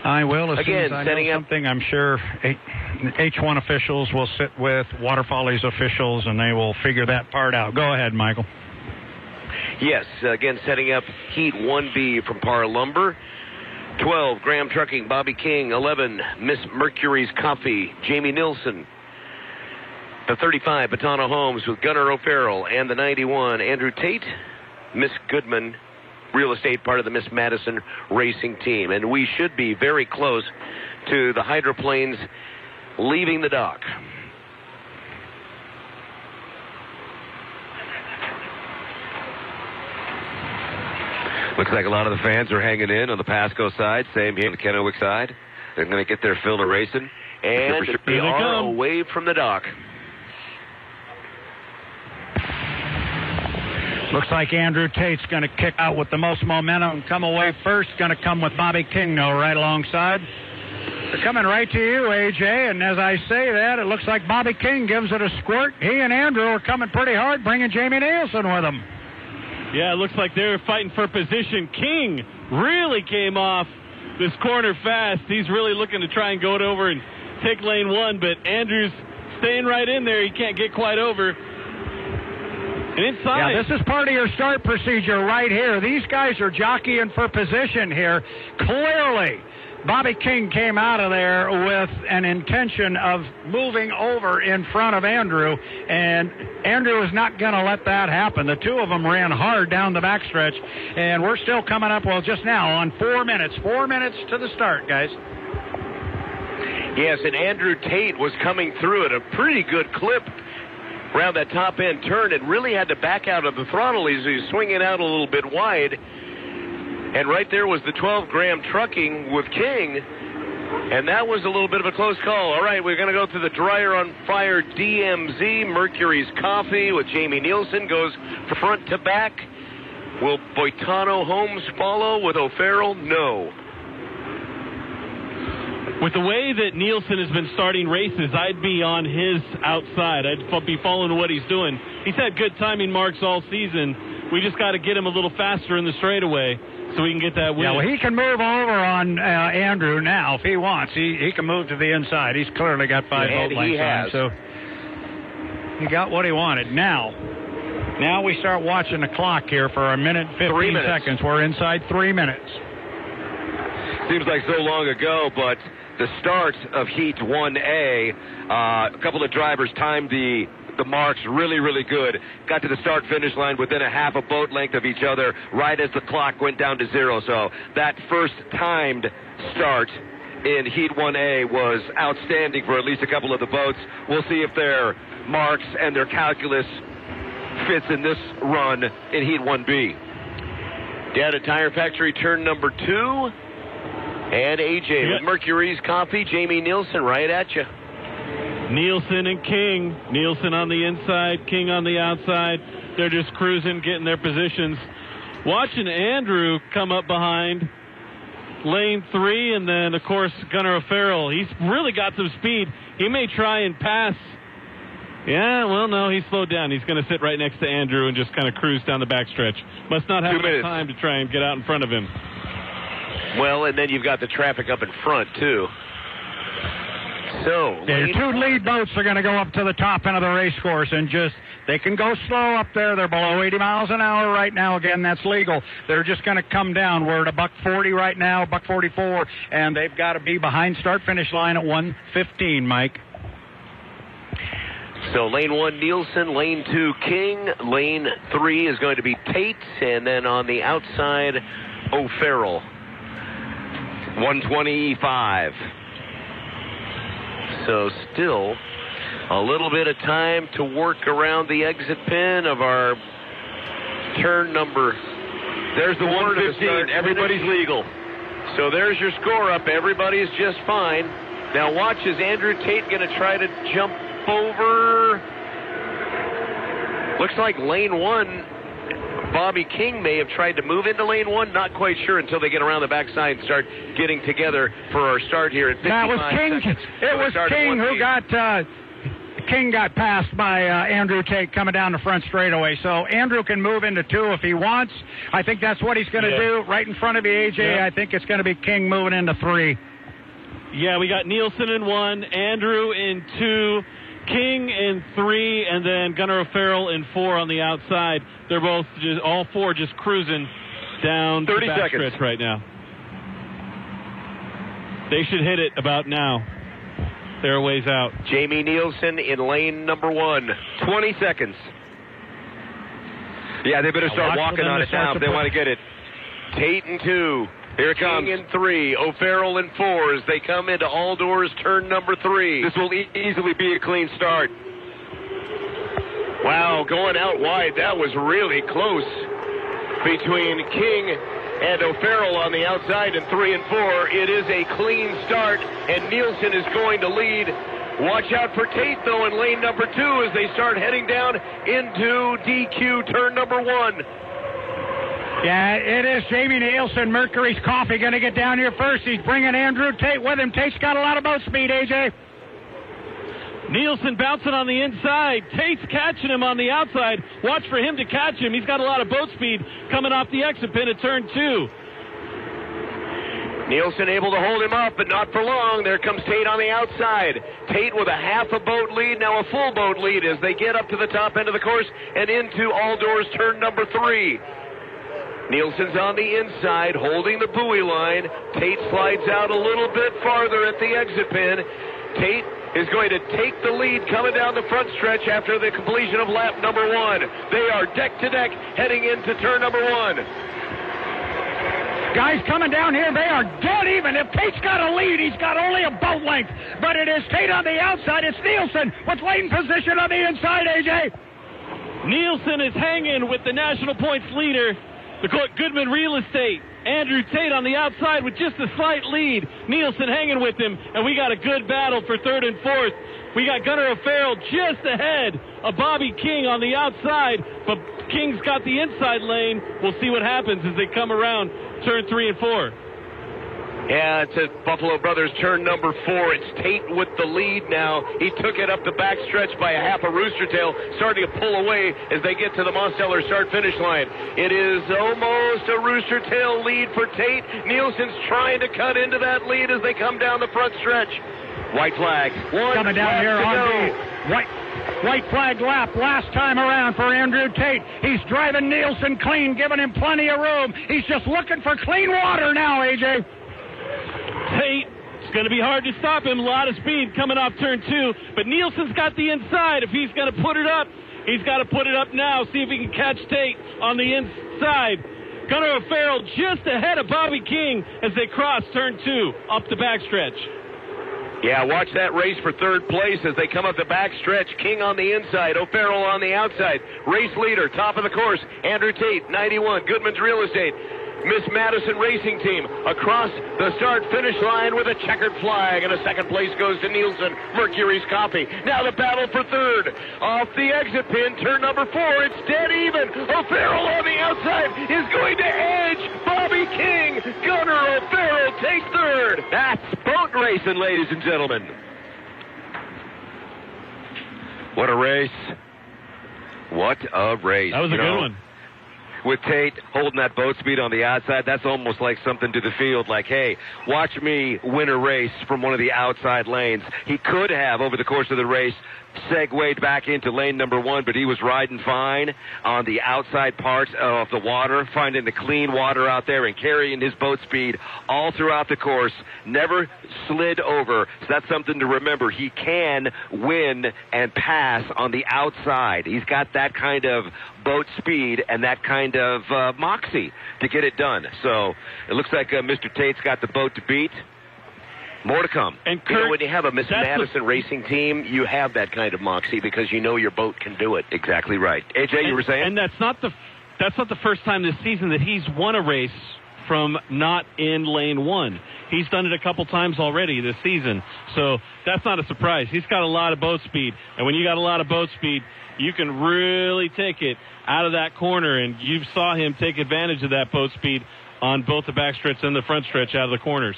I will. As soon as I setting know up something, I'm sure H1 officials will sit with Water Follies officials, and they will figure that part out. Go ahead, Michael. Yes, again, setting up Heat 1B from Par Lumber. 12, Graham Trucking, Bobby King. 11, Miss Mercury's Coffee, Jamie Nilsson. The 35, Batana Homes with Gunnar O'Farrell. And the 91, Andrew Tate, Miss Goodman Real Estate, part of the Miss Madison Racing Team. And we should be very close to the hydroplanes leaving the dock. Looks like a lot of the fans are hanging in on the Pasco side. Same here on the Kennewick side. They're going to get their fill of racing. And they are away from the dock. Looks like Andrew Tate's going to kick out with the most momentum and come away first. Going to come with Bobby King, though, right alongside. They're coming right to you, AJ, and as I say that, it looks like Bobby King gives it a squirt. He and Andrew are coming pretty hard, bringing Jamie Nielsen with them. Yeah, it looks like they're fighting for position. King really came off this corner fast. He's really looking to try and go it over and take lane one, but Andrew's staying right in there. He can't get quite over. And inside. Yeah, this is part of your start procedure right here. These guys are jockeying for position here. Clearly, Bobby King came out of there with an intention of moving over in front of Andrew, and Andrew is not going to let that happen. The two of them ran hard down the backstretch, and we're still coming up, well, just now on 4 minutes. 4 minutes to the start, guys. Yes, and Andrew Tate was coming through at a pretty good clip around that top end turn and really had to back out of the throttle as he was swinging out a little bit wide. And right there was the 12 Graham Trucking with King, and that was a little bit of a close call. All right, we're going to go to the Dryer on Fire DMZ. Mercury's Coffee with Jamie Nielsen goes front to back. Will Boitano Homes follow with O'Farrell? No. With the way that Nielsen has been starting races, I'd be on his outside. I'd be following what he's doing. He's had good timing marks all season. We just got to get him a little faster in the straightaway so we can get that win. Yeah, well, he can move over on Andrew now if he wants. He can move to the inside. He's clearly got 5 volt lengths on him, so he got what he wanted. Now we start watching the clock here for a minute 15 seconds. We're inside 3 minutes. Seems like so long ago, but the start of Heat 1A, a couple of drivers timed the marks really, really good. Got to the start-finish line within a half a boat length of each other right as the clock went down to 0. So that first timed start in Heat 1A was outstanding for at least a couple of the boats. We'll see if their marks and their calculus fits in this run in Heat 1B. Down at Tire Factory, turn number 2. And AJ with Mercury's Coffee, Jamie Nielsen right at you. Nielsen and King. Nielsen on the inside, King on the outside. They're just cruising, getting their positions. Watching Andrew come up behind lane 3, and then, of course, Gunnar O'Farrell. He's really got some speed. He may try and pass. Yeah, well, no, he slowed down. He's going to sit right next to Andrew and just kind of cruise down the backstretch. Must not have enough time to try and get out in front of him. Well, and then you've got the traffic up in front, too. So, your 2 lead boats are going to go up to the top end of the race course and they can go slow up there. They're below 80 miles an hour right now. Again, that's legal. They're just going to come down. We're at $140 right now, $144, and they've got to be behind start-finish line at 115, Mike. So lane 1, Nielsen, lane 2, King, lane 3 is going to be Tate, and then on the outside, O'Farrell. 125. So still a little bit of time to work around the exit pin of our turn number. There's the 115. Everybody's legal. So there's your score up. Everybody's just fine. Now watch, is Andrew Tate going to try to jump over? Looks like lane 1, Bobby King may have tried to move into lane 1. Not quite sure until they get around the backside and start getting together for our start here at 55 seconds. It was King who got King got passed by Andrew Tate coming down the front straightaway. So Andrew can move into 2 if he wants. I think that's what he's going to do right in front of you, AJ. I think it's going to be King moving into 3. Yeah, we got Nielsen in 1, Andrew in 2, King in 3, and then Gunnar O'Farrell in 4 on the outside. They're both all 4 just cruising down 30 the seconds backstretch right now. They should hit it about now. They're a ways out. Jamie Nielsen in lane number 1. 20 seconds. Yeah, they better start walking on it now if they want to get it. Tate in 2. Here it comes. King in 3. O'Farrell in 4 as they come into all doors turn number 3. This will easily be a clean start. Wow, going out wide. That was really close between King and O'Farrell on the outside in 3 and 4. It is a clean start, and Nielsen is going to lead. Watch out for Tate, though, in lane number 2 as they start heading down into DQ turn number 1. Yeah, it is Jamie Nielsen, Mercury's Coffee, going to get down here first. He's bringing Andrew Tate with him. Tate's got a lot of boat speed, AJ. Nielsen bouncing on the inside. Tate's catching him on the outside. Watch for him to catch him. He's got a lot of boat speed coming off the exit pin at turn 2. Nielsen able to hold him up, but not for long. There comes Tate on the outside. Tate with a half a boat lead, now a full boat lead as they get up to the top end of the course and into all doors turn number 3. Nielsen's on the inside, holding the buoy line. Tate slides out a little bit farther at the exit pin. Tate is going to take the lead coming down the front stretch after the completion of lap number 1. They are deck to deck heading into turn number 1. Guys coming down here, they are dead even. If Tate's got a lead, he's got only a boat length. But it is Tate on the outside. It's Nielsen with lane position on the inside, AJ. Nielsen is hanging with the national points leader, the Goodman Real Estate. Andrew Tate on the outside with just a slight lead. Nielsen hanging with him, and we got a good battle for 3rd and 4th. We got Gunnar O'Farrell just ahead of Bobby King on the outside, but King's got the inside lane. We'll see what happens as they come around turn 3 and 4. Yeah, it's at Buffalo Brothers turn number 4. It's Tate with the lead now. He took it up the back stretch by a half a rooster tail, starting to pull away as they get to the Mosteller start-finish line. It is almost a rooster tail lead for Tate. Nielsen's trying to cut into that lead as they come down the front stretch. White flag. Coming down here on the white flag lap last time around for Andrew Tate. He's driving Nielsen clean, giving him plenty of room. He's just looking for clean water now, AJ. Tate, it's going to be hard to stop him. A lot of speed coming off turn 2, but Nielsen's got the inside. If he's going to put it up, he's got to put it up now. See if he can catch Tate on the inside. Gunnar O'Farrell just ahead of Bobby King as they cross turn 2 up the backstretch. Yeah, watch that race for 3rd place as they come up the backstretch. King on the inside, O'Farrell on the outside. Race leader, top of the course, Andrew Tate, 91, Goodman's Real Estate. Miss Madison Racing Team across the start-finish line with a checkered flag, and a 2nd place goes to Nielsen, Mercury's Coffee. Now the battle for 3rd. Off the exit pin, turn number 4, it's dead even. O'Farrell on the outside is going to edge Bobby King. Gunnar O'Farrell takes 3rd. That's boat racing, ladies and gentlemen. What a race. What a race. That was a good one. With Tate holding that boat speed on the outside, that's almost like something to the field, like, hey, watch me win a race from one of the outside lanes. He could have, over the course of the race, segued back into lane number 1, but he was riding fine on the outside parts of the water, finding the clean water out there and carrying his boat speed all throughout the course, never slid over. So that's something to remember. He can win and pass on the outside. He's got that kind of boat speed and that kind of moxie to get it done. So it looks like Mr. Tate's got the boat to beat. More to come. And Kurt, when you have a Miss Madison Racing Team, you have that kind of moxie because you know your boat can do it. Exactly right. AJ, you were saying? And that's not the first time this season that he's won a race from not in lane 1. He's done it a couple times already this season. So that's not a surprise. He's got a lot of boat speed. And when you got a lot of boat speed, you can really take it out of that corner. And you saw him take advantage of that boat speed on both the backstretch and the front stretch out of the corners.